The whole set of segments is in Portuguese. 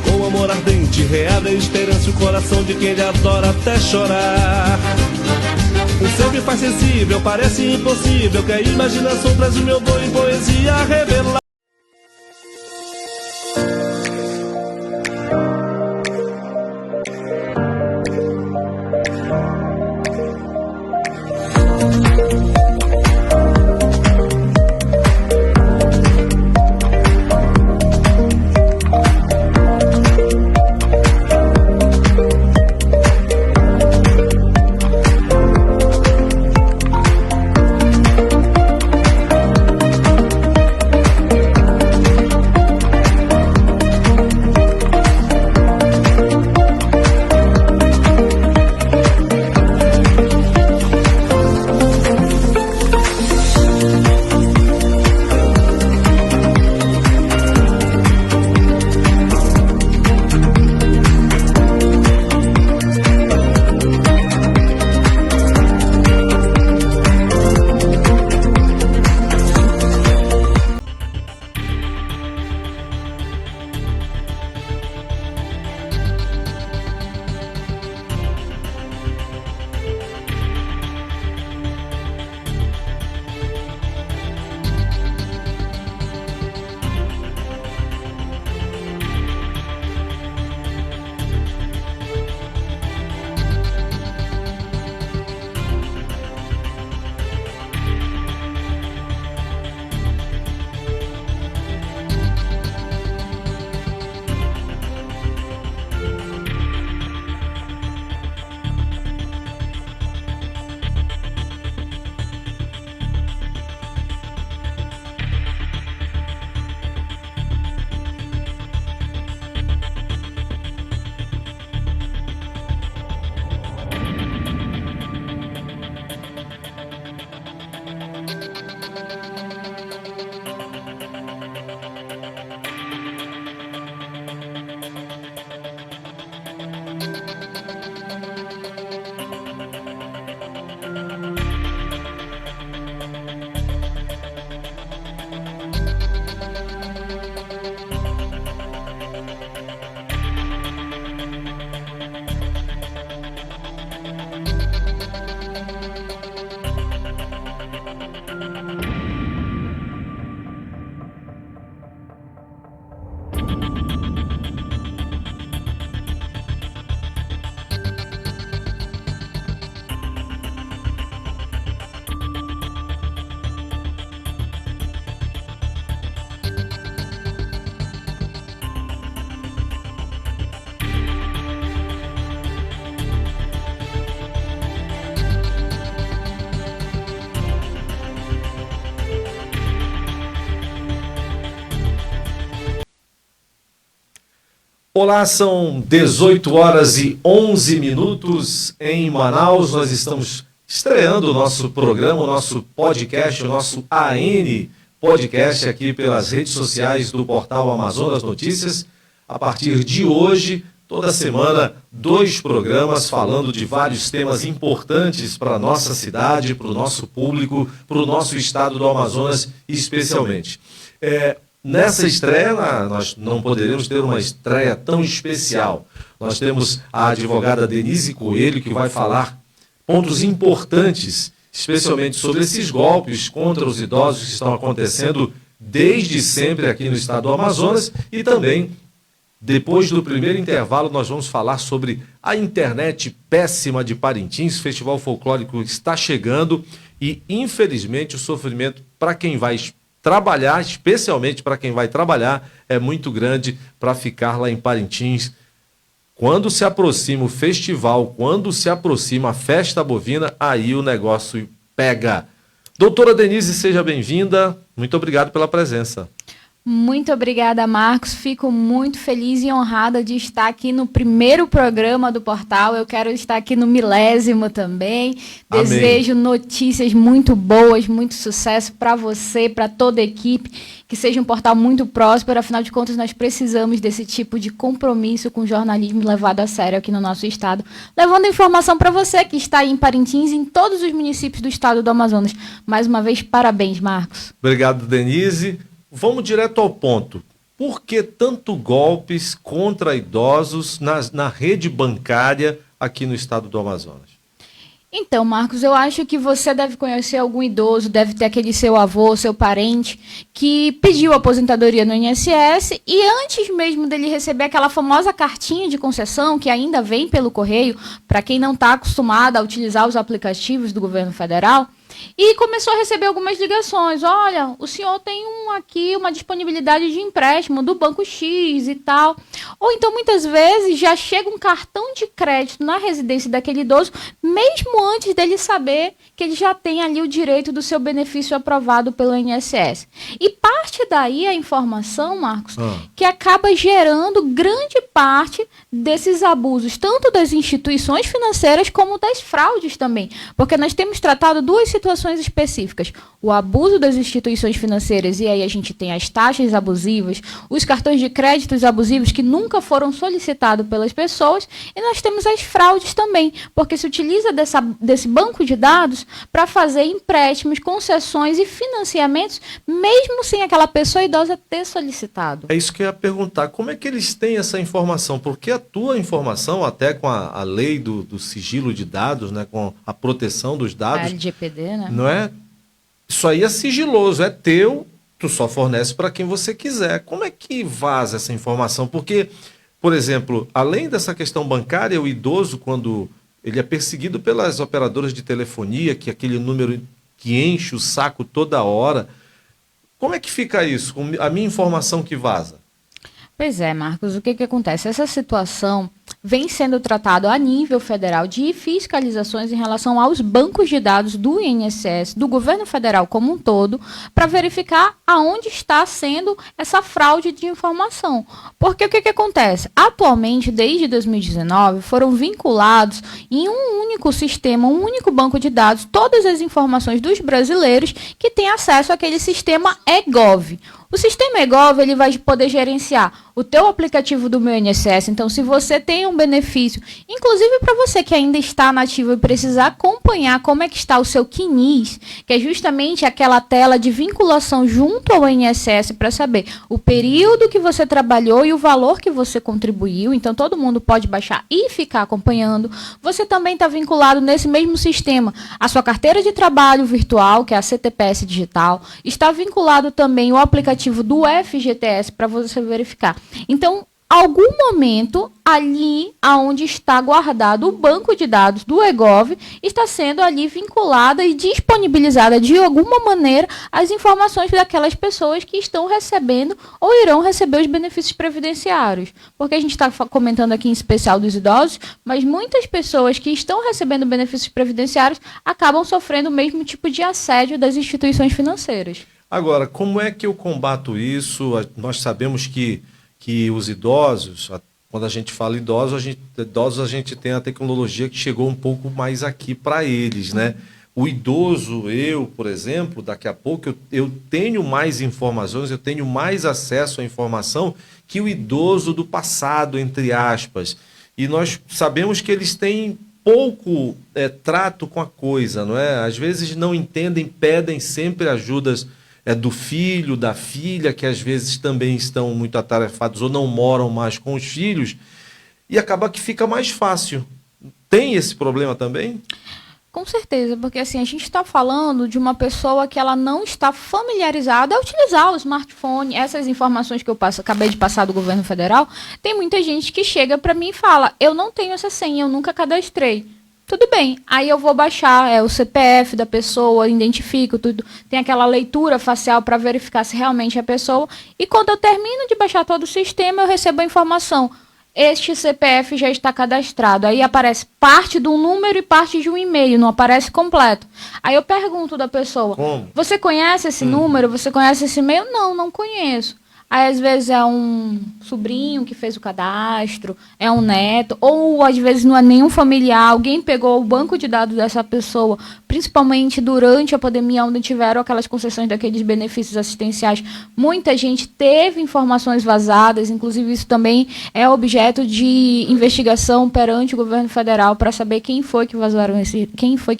Com amor ardente, real a esperança, o coração de quem lhe adora até chorar. O sempre faz sensível, parece impossível, que a imaginação traz o meu dom em poesia a revelar. Olá, são 18 horas e 11 minutos em Manaus. Nós estamos estreando o nosso programa, o nosso podcast, o nosso AN Podcast aqui pelas redes sociais do portal Amazonas Notícias. A partir de hoje, toda semana, 2 programas falando de vários temas importantes para a nossa cidade, para o nosso público, para o nosso estado do Amazonas especialmente. Nessa estreia, nós não poderemos ter uma estreia tão especial. Nós temos a advogada Denise Coelho, que vai falar pontos importantes, especialmente sobre esses golpes contra os idosos que estão acontecendo desde sempre aqui no estado do Amazonas. E também, depois do primeiro intervalo, nós vamos falar sobre a internet péssima de Parintins. O Festival Folclórico está chegando e, infelizmente, o sofrimento para quem vai trabalhar, especialmente para quem vai trabalhar, é muito grande para ficar lá em Parintins. Quando se aproxima o festival, quando se aproxima a festa bovina, aí o negócio pega. Doutora Denise, seja bem-vinda. Muito obrigado pela presença. Muito obrigada, Marcos. Fico muito feliz e honrada de estar aqui no primeiro programa do portal. Eu quero estar aqui no 1000º também. Amém. Desejo notícias muito boas, muito sucesso para você, para toda a equipe. Que seja um portal muito próspero. Afinal de contas, nós precisamos desse tipo de compromisso com o jornalismo levado a sério aqui no nosso estado. Levando informação para você que está aí em Parintins e em todos os municípios do estado do Amazonas. Mais uma vez, parabéns, Marcos. Obrigado, Denise. Vamos direto ao ponto. Por que tanto golpes contra idosos na rede bancária aqui no estado do Amazonas? Então, Marcos, eu acho que você deve conhecer algum idoso, deve ter aquele seu avô, seu parente, que pediu aposentadoria no INSS e antes mesmo dele receber aquela famosa cartinha de concessão, que ainda vem pelo correio, para quem não está acostumado a utilizar os aplicativos do governo federal, e começou a receber algumas ligações. Olha, o senhor tem aqui uma disponibilidade de empréstimo do Banco X e tal. Ou então, muitas vezes, já chega um cartão de crédito na residência daquele idoso, mesmo antes dele saber que ele já tem ali o direito do seu benefício aprovado pelo INSS. E parte daí a informação, Marcos, que acaba gerando grande parte desses abusos, tanto das instituições financeiras como das fraudes também. Porque nós temos tratado duas situações específicas. O abuso das instituições financeiras, e aí a gente tem as taxas abusivas, os cartões de créditos abusivos que nunca foram solicitados pelas pessoas, e nós temos as fraudes também, porque se utiliza desse banco de dados para fazer empréstimos, concessões e financiamentos, mesmo sem aquela pessoa idosa ter solicitado. É isso que eu ia perguntar. Como é que eles têm essa informação? Porque a tua informação, até com a lei do sigilo de dados, né, com a proteção dos dados... A LGPD, né? Não é? Isso aí é sigiloso, é teu, tu só fornece para quem você quiser. Como é que vaza essa informação? Porque, por exemplo, além dessa questão bancária, o idoso, quando ele é perseguido pelas operadoras de telefonia, que é aquele número que enche o saco toda hora, como é que fica isso, com a minha informação que vaza? Pois é, Marcos, o que acontece? Essa situação vem sendo tratada a nível federal de fiscalizações em relação aos bancos de dados do INSS, do governo federal como um todo, para verificar aonde está sendo essa fraude de informação. Porque o que acontece? Atualmente, desde 2019, foram vinculados em um único sistema, um único banco de dados, todas as informações dos brasileiros que têm acesso àquele sistema eGov. O sistema eGov, ele vai poder gerenciar o teu aplicativo do meu INSS. Então, se você tem um benefício, inclusive para você que ainda está nativo e precisa acompanhar como é que está o seu CNIS, que é justamente aquela tela de vinculação junto ao INSS para saber o período que você trabalhou e o valor que você contribuiu. Então, todo mundo pode baixar e ficar acompanhando. Você também está vinculado nesse mesmo sistema a sua carteira de trabalho virtual, que é a CTPS digital. Está vinculado também o aplicativo do FGTS para você verificar. Então, algum momento, ali onde está guardado o banco de dados do eGov, está sendo ali vinculada e disponibilizada de alguma maneira as informações daquelas pessoas que estão recebendo ou irão receber os benefícios previdenciários. Porque a gente está comentando aqui em especial dos idosos, mas muitas pessoas que estão recebendo benefícios previdenciários acabam sofrendo o mesmo tipo de assédio das instituições financeiras. Agora, como é que eu combato isso? Nós sabemos que os idosos, quando a gente fala idosos, a gente tem a tecnologia que chegou um pouco mais aqui para eles, né? O idoso, eu, por exemplo, daqui a pouco eu tenho mais informações, eu tenho mais acesso à informação que o idoso do passado, entre aspas. E nós sabemos que eles têm pouco trato com a coisa, não é? Às vezes não entendem, pedem sempre ajudas do filho, da filha, que às vezes também estão muito atarefados ou não moram mais com os filhos, e acaba que fica mais fácil. Tem esse problema também? Com certeza, porque assim, a gente está falando de uma pessoa que ela não está familiarizada a utilizar o smartphone. Essas informações que eu acabei de passar do governo federal, tem muita gente que chega para mim e fala, eu não tenho essa senha, eu nunca cadastrei. Tudo bem, aí eu vou baixar o CPF da pessoa, identifico tudo, tem aquela leitura facial para verificar se realmente é a pessoa, e quando eu termino de baixar todo o sistema, eu recebo a informação, este CPF já está cadastrado, aí aparece parte de um número e parte de um e-mail, não aparece completo. Aí eu pergunto da pessoa, você conhece esse número, você conhece esse e-mail? Não, não conheço. Aí, às vezes, é um sobrinho que fez o cadastro, é um neto, ou, às vezes, não é nenhum familiar. Alguém pegou o banco de dados dessa pessoa, principalmente durante a pandemia, onde tiveram aquelas concessões daqueles benefícios assistenciais. Muita gente teve informações vazadas, inclusive isso também é objeto de investigação perante o governo federal para saber quem foi que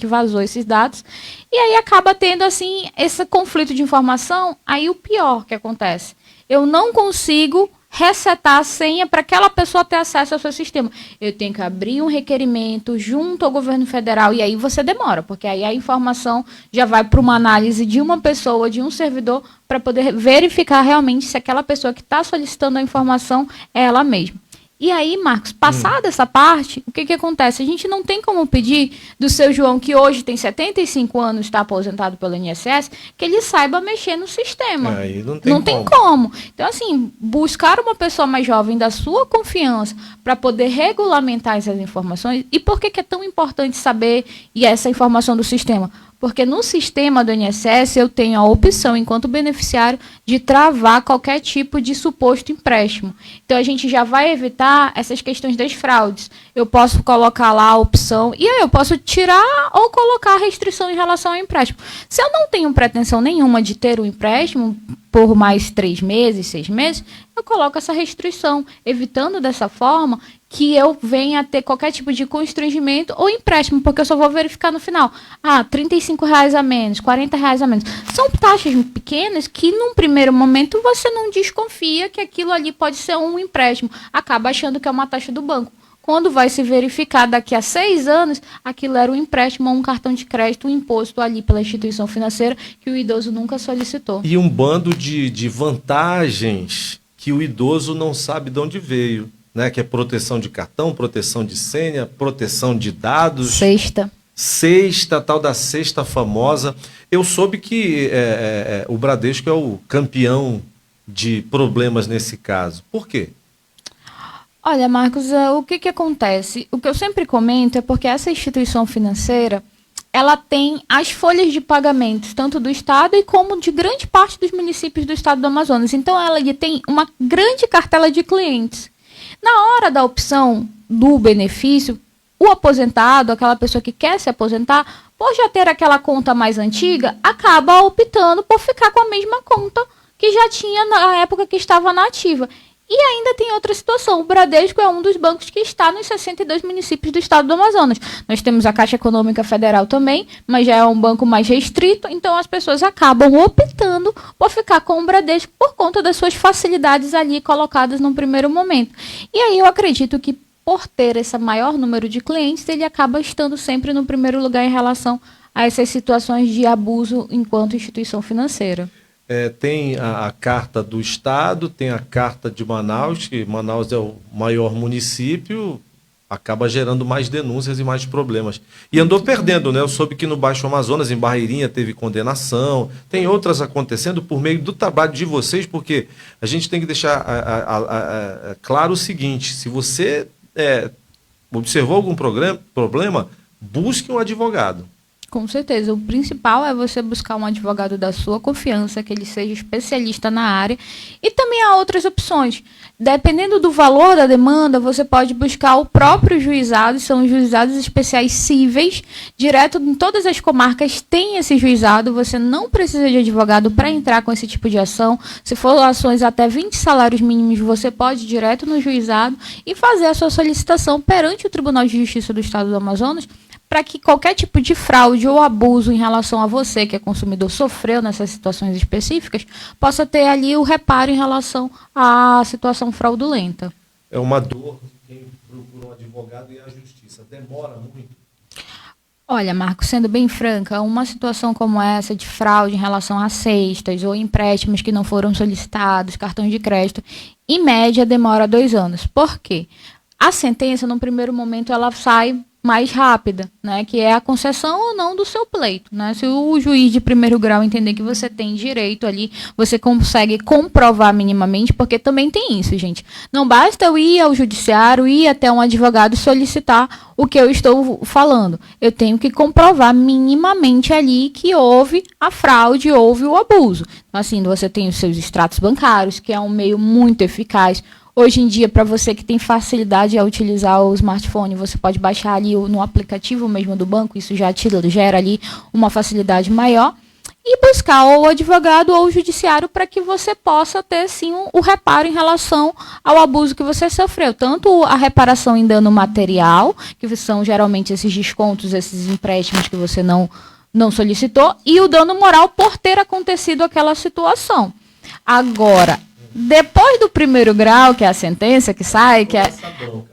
vazou esses dados. E aí acaba tendo, assim, esse conflito de informação. Aí o pior que acontece, eu não consigo resetar a senha para aquela pessoa ter acesso ao seu sistema. Eu tenho que abrir um requerimento junto ao governo federal, e aí você demora, porque aí a informação já vai para uma análise de uma pessoa, de um servidor, para poder verificar realmente se aquela pessoa que está solicitando a informação é ela mesma. E aí, Marcos, passada essa parte, o que acontece? A gente não tem como pedir do seu João, que hoje tem 75 anos, está aposentado pelo INSS, que ele saiba mexer no sistema. Aí não tem como. Então, assim, buscar uma pessoa mais jovem da sua confiança para poder regulamentar essas informações. E por que é tão importante saber essa informação do sistema? Porque no sistema do INSS eu tenho a opção, enquanto beneficiário, de travar qualquer tipo de suposto empréstimo. Então, a gente já vai evitar essas questões das fraudes. Eu posso colocar lá a opção, e aí eu posso tirar ou colocar a restrição em relação ao empréstimo. Se eu não tenho pretensão nenhuma de ter um empréstimo por mais 3 meses, 6 meses, eu coloco essa restrição, evitando dessa forma que eu venha a ter qualquer tipo de constrangimento ou empréstimo, porque eu só vou verificar no final. R$35 a menos, R$40 a menos. São taxas pequenas que, num primeiro momento, você não desconfia que aquilo ali pode ser um empréstimo. Acaba achando que é uma taxa do banco. Quando vai se verificar daqui a 6 anos, aquilo era um empréstimo ou um cartão de crédito, um imposto ali pela instituição financeira que o idoso nunca solicitou. E um bando de vantagens que o idoso não sabe de onde veio, né? Que é proteção de cartão, proteção de senha, proteção de dados. Sexta, tal da sexta famosa. Eu soube que o Bradesco é o campeão de problemas nesse caso. Por quê? Olha, Marcos, o que acontece? O que eu sempre comento é porque essa instituição financeira, ela tem as folhas de pagamentos, tanto do Estado e como de grande parte dos municípios do Estado do Amazonas. Então, ela tem uma grande cartela de clientes. Na hora da opção do benefício, o aposentado, aquela pessoa que quer se aposentar, por já ter aquela conta mais antiga, acaba optando por ficar com a mesma conta que já tinha na época que estava na ativa. E ainda tem outra situação, o Bradesco é um dos bancos que está nos 62 municípios do estado do Amazonas. Nós temos a Caixa Econômica Federal também, mas já é um banco mais restrito, então as pessoas acabam optando por ficar com o Bradesco por conta das suas facilidades ali colocadas no primeiro momento. E aí eu acredito que por ter esse maior número de clientes, ele acaba estando sempre no primeiro lugar em relação a essas situações de abuso enquanto instituição financeira. Tem a carta do Estado, tem a carta de Manaus, que Manaus é o maior município, acaba gerando mais denúncias e mais problemas. E andou perdendo, né? Eu soube que no Baixo Amazonas, em Barreirinha, teve condenação, tem outras acontecendo por meio do trabalho de vocês, porque a gente tem que deixar claro o seguinte, se você observou algum problema, busque um advogado. Com certeza. O principal é você buscar um advogado da sua confiança, que ele seja especialista na área. E também há outras opções. Dependendo do valor da demanda, você pode buscar o próprio juizado, são os juizados especiais cíveis, direto em todas as comarcas tem esse juizado, você não precisa de advogado para entrar com esse tipo de ação. Se for ações até 20 salários mínimos, você pode ir direto no juizado e fazer a sua solicitação perante o Tribunal de Justiça do Estado do Amazonas, para que qualquer tipo de fraude ou abuso em relação a você, que é consumidor, sofreu nessas situações específicas, possa ter ali o reparo em relação à situação fraudulenta. É uma dor de quem procura um advogado e a justiça. Demora muito? Olha, Marcos, sendo bem franca, uma situação como essa de fraude em relação a cestas ou empréstimos que não foram solicitados, cartões de crédito, em média demora 2 anos. Por quê? A sentença, no primeiro momento, ela sai mais rápida, né, que é a concessão ou não do seu pleito, né? Se o juiz de primeiro grau entender que você tem direito ali, você consegue comprovar minimamente, porque também tem isso, gente. Não basta eu ir ao judiciário, ir até um advogado solicitar o que eu estou falando. Eu tenho que comprovar minimamente ali que houve a fraude, houve o abuso. Então, assim, você tem os seus extratos bancários, que é um meio muito eficaz. Hoje em dia, para você que tem facilidade a utilizar o smartphone, você pode baixar ali no aplicativo mesmo do banco, isso já te gera ali uma facilidade maior, e buscar ou o advogado ou o judiciário para que você possa ter, sim, o reparo em relação ao abuso que você sofreu. Tanto a reparação em dano material, que são geralmente esses descontos, esses empréstimos que você não solicitou, e o dano moral por ter acontecido aquela situação. Agora, depois do primeiro grau, que é a sentença que sai,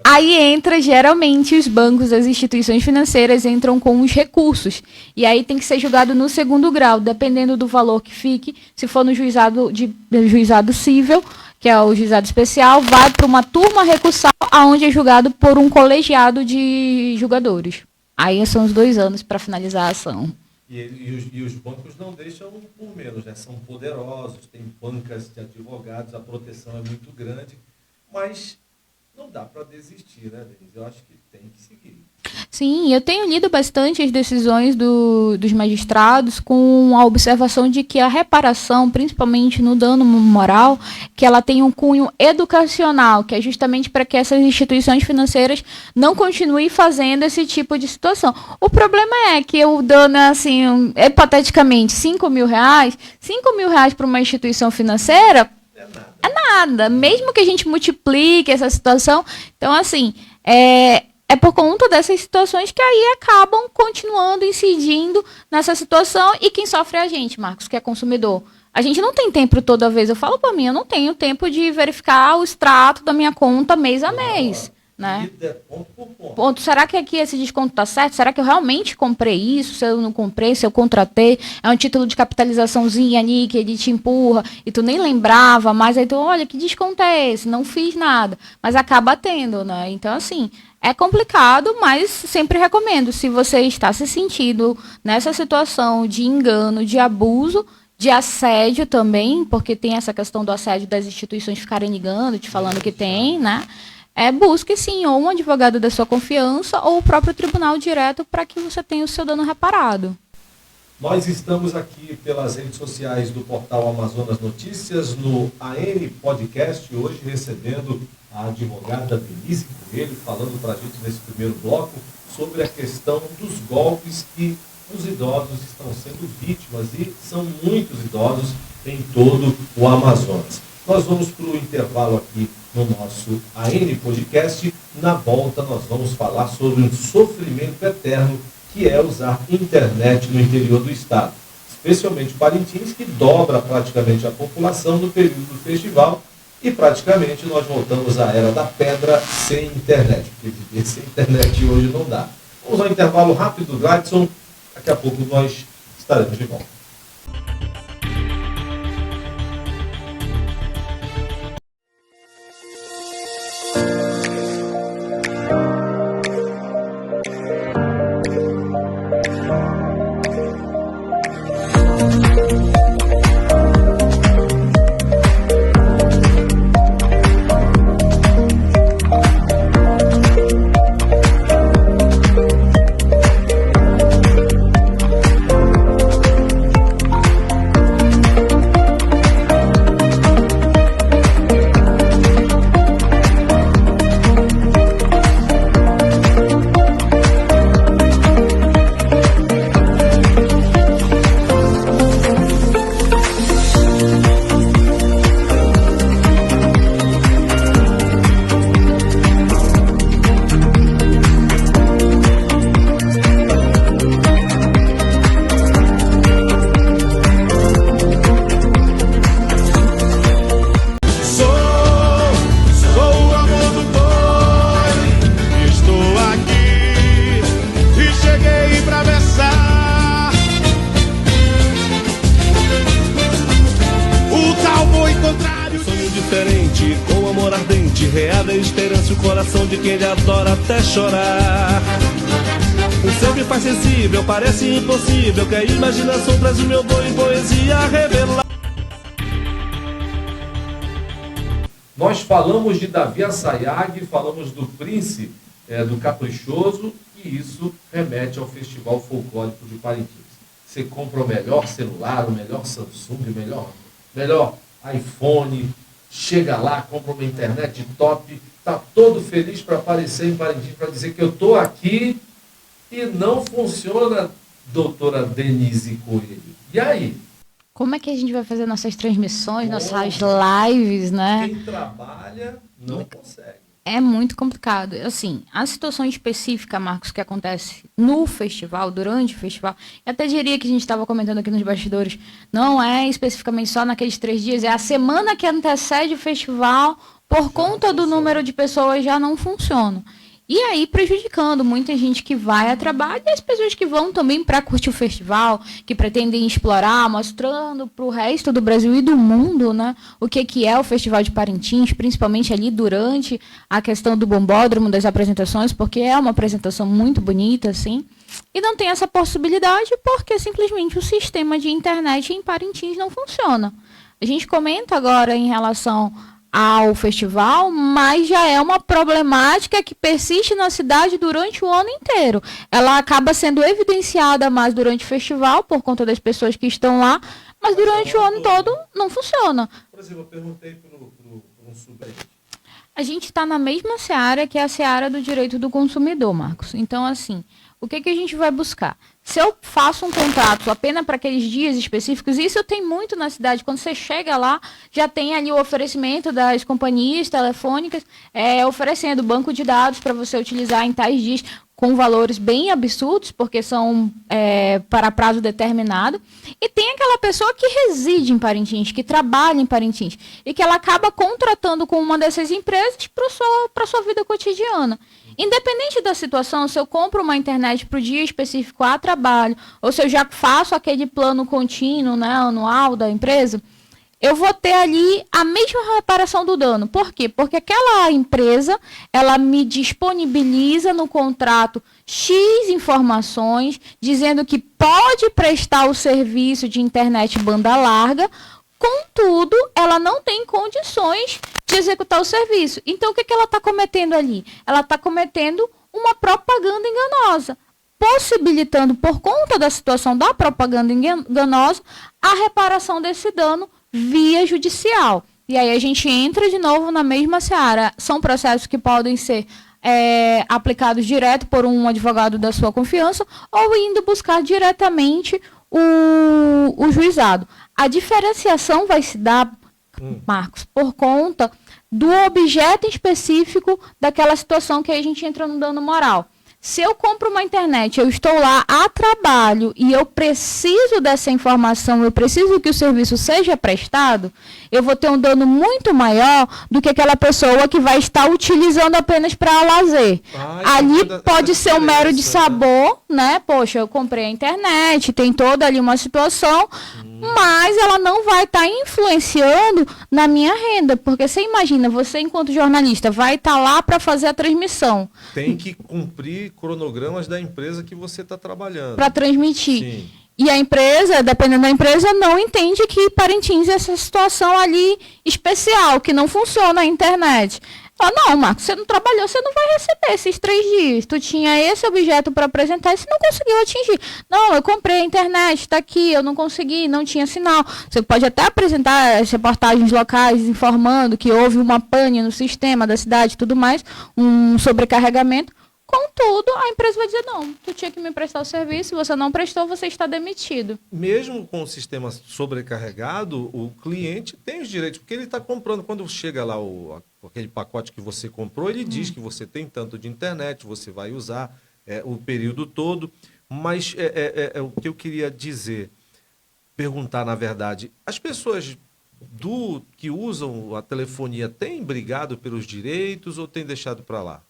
aí entra geralmente os bancos, as instituições financeiras entram com os recursos. E aí tem que ser julgado no segundo grau, dependendo do valor que fique. Se for no juizado civil, que é o juizado especial, vai para uma turma recursal, onde é julgado por um colegiado de julgadores. Aí são os 2 anos para finalizar a ação. E os bancos não deixam por menos, né? São poderosos, tem bancas de advogados, a proteção é muito grande, mas não dá para desistir, né, Denise? Eu acho que tem que seguir. Sim, eu tenho lido bastante as decisões dos magistrados com a observação de que a reparação, principalmente no dano moral, que ela tem um cunho educacional, que é justamente para que essas instituições financeiras não continuem fazendo esse tipo de situação. O problema é que o dano é, assim, hipoteticamente, R$5.000, R$5.000 para uma instituição financeira é nada, mesmo que a gente multiplique essa situação. Então, assim, é por conta dessas situações que aí acabam continuando, incidindo nessa situação, e quem sofre é a gente, Marcos, que é consumidor. A gente não tem tempo toda vez, eu falo para mim, eu não tenho tempo de verificar o extrato da minha conta mês a mês, né? Ponto por ponto. Será que aqui esse desconto está certo? Será que eu realmente comprei isso? Se eu não comprei, se eu contratei, é um título de capitalizaçãozinha ali que ele te empurra e tu nem lembrava, mas aí tu, olha, que desconto é esse? Não fiz nada, mas acaba tendo, né? Então, assim, é complicado, mas sempre recomendo, se você está se sentindo nessa situação de engano, de abuso, de assédio também, porque tem essa questão do assédio das instituições ficarem ligando, te falando que tem, né? Busque sim, ou um advogado da sua confiança, ou o próprio tribunal direto, para que você tenha o seu dano reparado. Nós estamos aqui pelas redes sociais do portal Amazonas Notícias, no AN Podcast, hoje recebendo a advogada Denise Coelho, falando para a gente nesse primeiro bloco sobre a questão dos golpes que os idosos estão sendo vítimas, e são muitos idosos em todo o Amazonas. Nós vamos para o intervalo aqui no nosso AN Podcast. Na volta nós vamos falar sobre um sofrimento eterno que é usar internet no interior do estado, especialmente Parintins, que dobra praticamente a população no período do festival, e praticamente nós voltamos à era da pedra sem internet, porque viver sem internet hoje não dá. Vamos ao intervalo rápido, Gladson, daqui a pouco nós estaremos de volta. reada a esperança e o coração de quem lhe adora até chorar. sempre faz sensível, parece impossível, que a imaginação traz o meu dom em poesia revelar. Nós falamos de Davi Assayag, falamos do Príncipe, do Caprichoso, e isso remete ao Festival Folclórico de Parintins. Você compra o melhor celular, o melhor Samsung, o melhor iPhone, chega lá, compra uma internet top, está todo feliz para aparecer em Parintins, para dizer que eu estou aqui, e não funciona, doutora Denise Coelho. E aí? Como é que a gente vai fazer nossas transmissões, nossas lives, né? Quem trabalha não consegue. É muito complicado. Assim, a situação específica, Marcos, que acontece no festival, durante o festival, eu até diria que a gente estava comentando aqui nos bastidores, não é especificamente só naqueles 3 dias, é a semana que antecede o festival, por conta do número de pessoas, já não funciona. E aí prejudicando muita gente que vai a trabalho e as pessoas que vão também para curtir o festival, que pretendem explorar, mostrando para o resto do Brasil e do mundo, né, o que é o Festival de Parintins, principalmente ali durante a questão do bombódromo, das apresentações, porque é uma apresentação muito bonita, assim, e não tem essa possibilidade porque simplesmente o sistema de internet em Parintins não funciona. A gente comenta agora em relação ao festival, mas já é uma problemática que persiste na cidade durante o ano inteiro. Ela acaba sendo evidenciada mais durante o festival, por conta das pessoas que estão lá, mas durante o ano todo não funciona. Por exemplo, eu perguntei para um sobrinho. A gente está na mesma seara que é a seara do direito do consumidor, Marcos. Então, assim, o que a gente vai buscar? Se eu faço um contrato apenas para aqueles dias específicos, isso tem muito na cidade. Quando você chega lá, já tem ali o oferecimento das companhias telefônicas oferecendo banco de dados para você utilizar em tais dias com valores bem absurdos, porque são para prazo determinado. E tem aquela pessoa que reside em Parintins, que trabalha em Parintins, e que ela acaba contratando com uma dessas empresas para sua vida cotidiana. Independente da situação, se eu compro uma internet para o dia específico a trabalho, ou se eu já faço aquele plano contínuo, né, anual da empresa, eu vou ter ali a mesma reparação do dano. Por quê? Porque aquela empresa, ela me disponibiliza no contrato X informações, dizendo que pode prestar o serviço de internet banda larga, contudo, ela não tem condições de executar o serviço. Então, o que ela está cometendo ali? Ela está cometendo uma propaganda enganosa, possibilitando, por conta da situação da propaganda enganosa, a reparação desse dano via judicial. E aí a gente entra de novo na mesma seara. São processos que podem ser aplicados direto por um advogado da sua confiança ou indo buscar diretamente o juizado. A diferenciação vai se dar, Marcos, por conta do objeto específico daquela situação que aí a gente entra no dano moral. Se eu compro uma internet, eu estou lá a trabalho e eu preciso dessa informação, eu preciso que o serviço seja prestado, eu vou ter um dano muito maior do que aquela pessoa que vai estar utilizando apenas para lazer. Ali pode ser um mero de sabor, né? Poxa, eu comprei a internet, tem toda ali uma situação, mas ela não vai estar influenciando na minha renda, porque você imagina, você enquanto jornalista vai estar lá para fazer a transmissão. Tem que cumprir cronogramas da empresa que você está trabalhando. Para transmitir. Sim. E a empresa, dependendo da empresa, não entende que Parintins é essa situação ali especial, que não funciona a internet. Fala, não, Marcos, você não trabalhou, você não vai receber esses 3 dias. Tu tinha esse objeto para apresentar e você não conseguiu atingir. Não, eu comprei a internet, está aqui, eu não consegui, não tinha sinal. Você pode até apresentar as reportagens locais informando que houve uma pane no sistema da cidade e tudo mais, um sobrecarregamento. Contudo, a empresa vai dizer, não, tu tinha que me prestar o serviço, você não prestou, você está demitido. Mesmo com o sistema sobrecarregado, o cliente tem os direitos, porque ele está comprando, quando chega lá aquele pacote que você comprou, ele diz que você tem tanto de internet, você vai usar o período todo, mas o que eu queria perguntar na verdade, as pessoas que usam a telefonia têm brigado pelos direitos ou têm deixado para lá?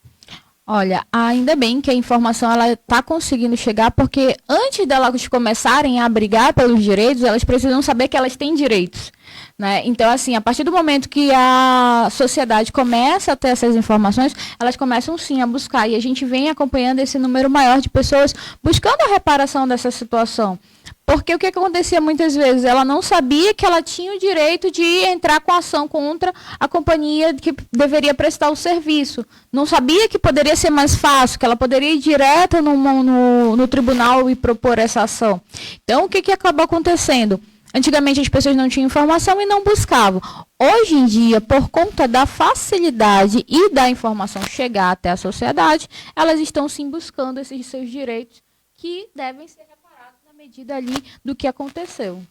Olha, ainda bem que a informação está conseguindo chegar, porque antes delas começarem a brigar pelos direitos, elas precisam saber que elas têm direitos. Né? Então, assim, a partir do momento que a sociedade começa a ter essas informações, elas começam sim a buscar. E a gente vem acompanhando esse número maior de pessoas buscando a reparação dessa situação. Porque o que acontecia muitas vezes? Ela não sabia que ela tinha o direito de entrar com ação contra a companhia que deveria prestar o serviço. Não sabia que poderia ser mais fácil, que ela poderia ir direto no tribunal e propor essa ação. Então, o que acabou acontecendo? Antigamente as pessoas não tinham informação e não buscavam. Hoje em dia, por conta da facilidade e da informação chegar até a sociedade, elas estão sim buscando esses seus direitos que devem ser reparados na medida ali do que aconteceu.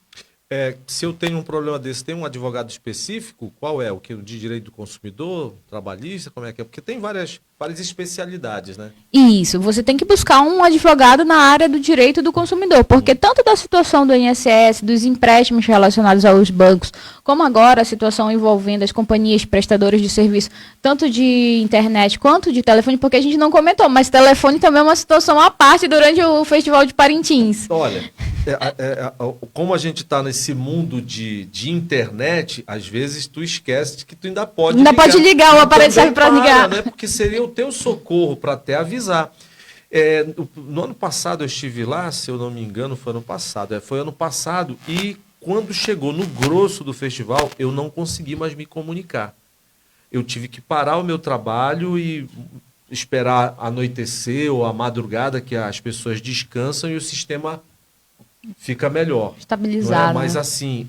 Se eu tenho um problema desse, tem um advogado específico? Qual é? O que? De direito do consumidor, trabalhista, como é que é? Porque tem várias especialidades, né? Isso, você tem que buscar um advogado na área do direito do consumidor, porque tanto da situação do INSS, dos empréstimos relacionados aos bancos, como agora a situação envolvendo as companhias prestadoras de serviço, tanto de internet quanto de telefone, porque a gente não comentou, mas telefone também é uma situação à parte durante o Festival de Parintins. Olha, como a gente está nesse mundo de internet, às vezes tu esquece que tu ainda pode ligar. Pode ligar, o aparelho serve para ligar. Né? Porque seria o teu socorro para até avisar. No ano passado eu estive lá, se eu não me engano, foi ano passado. Foi ano passado e quando chegou no grosso do festival, eu não consegui mais me comunicar. Eu tive que parar o meu trabalho e esperar anoitecer ou a madrugada que as pessoas descansam e o sistema fica melhor. Estabilizado. Mas assim,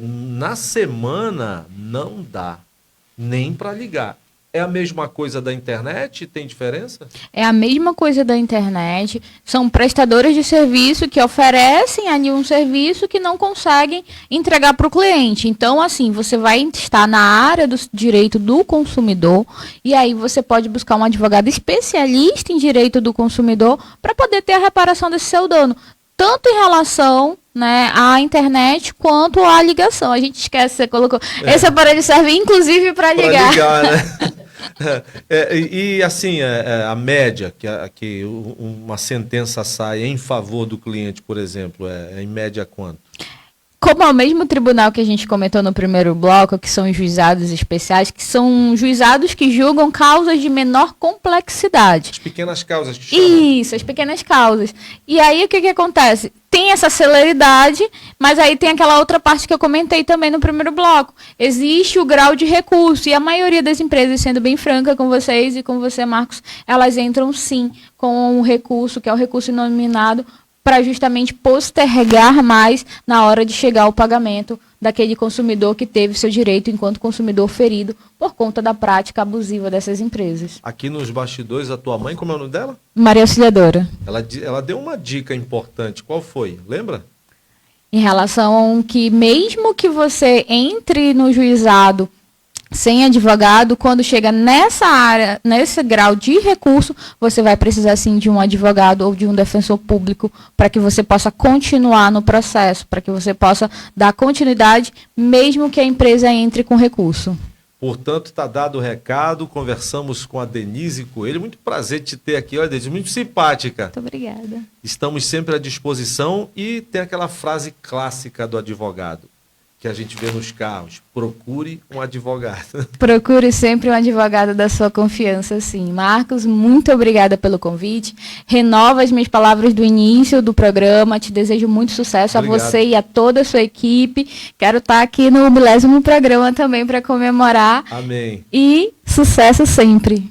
na semana não dá nem para ligar. É a mesma coisa da internet? Tem diferença? É a mesma coisa da internet. São prestadores de serviço que oferecem ali um serviço que não conseguem entregar para o cliente. Então, assim, você vai estar na área do direito do consumidor e aí você pode buscar um advogado especialista em direito do consumidor para poder ter a reparação desse seu dano. Tanto em relação, né, à internet quanto à ligação. A gente esquece, você colocou. Esse aparelho serve inclusive para ligar. Né? E assim, a média, que uma sentença sai em favor do cliente, por exemplo, em média quanto? Como é o mesmo tribunal que a gente comentou no primeiro bloco, que são os juizados especiais, que são juizados que julgam causas de menor complexidade. As pequenas causas que chamam. Isso, as pequenas causas. E aí o que acontece? Tem essa celeridade, mas aí tem aquela outra parte que eu comentei também no primeiro bloco. Existe o grau de recurso, e a maioria das empresas, sendo bem franca com vocês e com você, Marcos, elas entram sim com o recurso, que é o recurso inominado, para justamente postergar mais na hora de chegar ao pagamento daquele consumidor que teve seu direito enquanto consumidor ferido por conta da prática abusiva dessas empresas. Aqui nos bastidores, a tua mãe, como é o nome dela? Maria Auxiliadora. Ela deu uma dica importante. Qual foi? Lembra? Em relação a que mesmo que você entre no juizado sem advogado, quando chega nessa área, nesse grau de recurso, você vai precisar sim de um advogado ou de um defensor público para que você possa continuar no processo, para que você possa dar continuidade, mesmo que a empresa entre com recurso. Portanto, está dado o recado, conversamos com a Denise Coelho. Muito prazer te ter aqui, olha, Denise, muito simpática. Muito obrigada. Estamos sempre à disposição e tem aquela frase clássica do advogado, que a gente vê nos carros: procure um advogado. Procure sempre um advogado da sua confiança, sim. Marcos, muito obrigada pelo convite. Renovo as minhas palavras do início do programa. Te desejo muito sucesso. Obrigado. A você e a toda a sua equipe. Quero estar aqui no 10º programa também para comemorar. Amém. E sucesso sempre.